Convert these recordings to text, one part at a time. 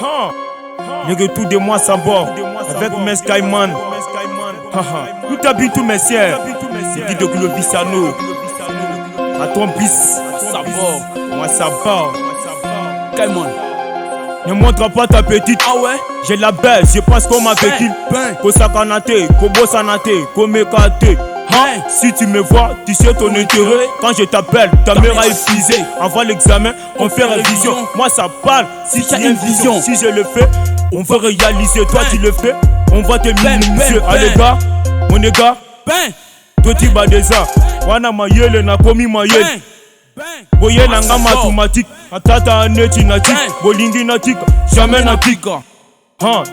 Le retour de moi ça bord avec mes Skyman. Nous t'habitons tous mes siens. C'est dit de Globissano. À ton bis, ça bord. Moi ça bord. Skyman. Ne montre pas ta petite. Ah ouais? J'ai la baisse, je pense qu'on m'a vécu. Kosa Kanate, Kobo Sanate, Komekate. Si tu me vois, tu sais ton intérêt. Quand je t'appelle, ta mère a épuisé. Avant l'examen, on fait révision. Moi ça parle, si tu as une vision. Si je le fais, on veut réaliser. Toi tu le fais, on va te minimiser. Allez gars, mon gars, toi tu vas déjà. Wana mayele na komi mayele. Boye nanga mathématique, atata aneti natik, bolingi natik, jamais natik.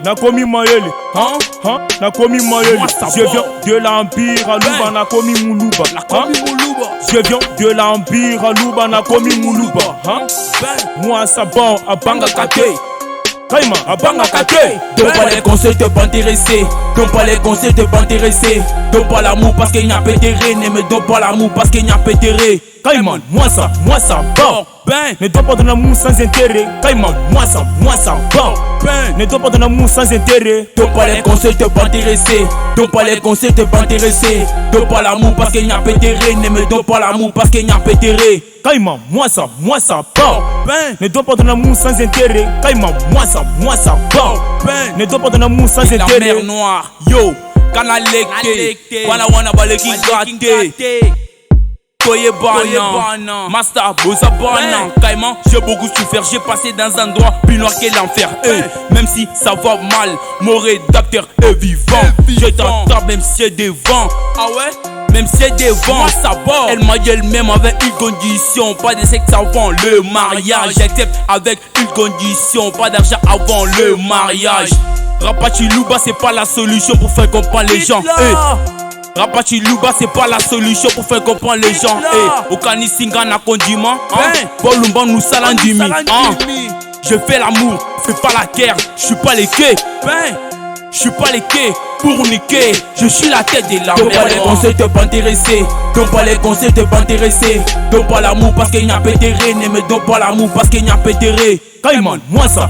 Nakomi mayele, nakomi mayele. Je viens de l'Empire à Luba, nakomi Muluba. Je viens de l'Empire à Luba, nakomi Muluba. Moi ça bon à Banga Kate. Kaima, à Banga Kate. Donne pas les conseils, t'es pas intéressé. Donne pas les conseils, t'es pas intéressé. Donne pas l'amour parce qu'il n'y a pas d'intérêt. Mais donne pas l'amour parce qu'il n'y a pas d'intérêt. Kaiman, moi ça bon. Ne dois pas ton amour sans intérêt. Kaiman, moi ça bon. Ne dois pas ton amour sans intérêt. Donne pas les conseils, t'es pas intéressé. Donne pas les conseils, t'es pas intéressé. Donne pas l'amour parce qu'il n'y a pas d'intérêt. Mais donne pas l'amour parce qu'il n'y a pas d'intérêt. Kaiman, moi ça bon. Ne dois pas ton amour sans intérêt. Kaiman, moi ça bon. Ne dois pas ton amour sans intérêt. La mer noire, yo, kanaleke, wana baleki gâté. Toye bana, Master Bosa bana. Caïman, j'ai beaucoup souffert, j'ai passé dans un endroit plus noir que l'enfer. Même si ça va mal, mon rédacteur est vivant. Je t'entends même si c'est des vents. Ah ouais? Même si c'est des vents, ça va. Elle m'a dit elle-même avec une condition, pas de sexe avant le mariage. J'accepte avec une condition, pas d'argent avant le mariage. Rapachi Luba, c'est pas la solution pour faire comprendre les gens. Rapachi Luba, c'est pas la solution pour faire comprendre les gens. Okani Singa na condiment. Bolumba nous salandimi. Je fais l'amour, fais pas la guerre. Je suis pas les quais. Je suis pas les quais pour niquer. Je suis la tête de la mer. Donne pas les conseils, t'es pas intéressé. Donne pas les conseils, t'es pas intéressé. Donne pas l'amour parce qu'il n'y a pas d'intérêt. Mais donne pas l'amour parce qu'il n'y a pas d'intérêt. Kaiman, moi ça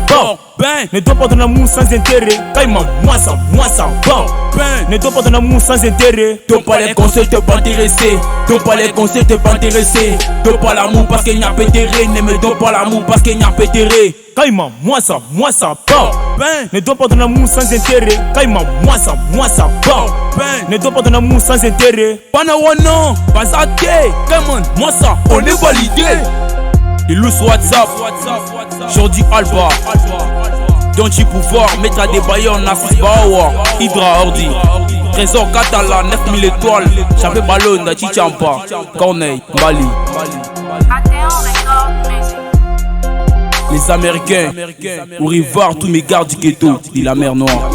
bon. Ne dois pas ton amour sans intérêt. Kaiman, moi ça bon. Ne dois pas ton amour sans intérêt. Donne pas les conseils, t'es pas intéressé. Donne pas les conseils, t'es pas intéressé. Donne pas l'amour parce qu'il n'y a pas d'intérêt. Mais donne pas l'amour parce qu'il n'y a pas d'intérêt. Kaiman, moi ça bon. Ne dois pas ton amour sans intérêt. Kaiman, moi ça bon. Ne dois pas ton amour sans intérêt. Panawana, Bazate, Kaiman, moi ça, on est validé. Ilous WhatsApp, Jordi Alba, Donji Pouvoir, Maître des Bayons, Nassis Bawa, Hydra Ordi, Trésor Katala, 9000 étoiles, Chapé Ballon, Chichampa, Corneille, Bali. Les Américains, ou Rivard, tous mes gardes du ghetto, dit la mer Noire.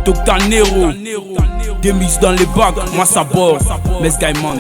Toctanero, des mises dans les bacs, moi ça bord, mes Skyman.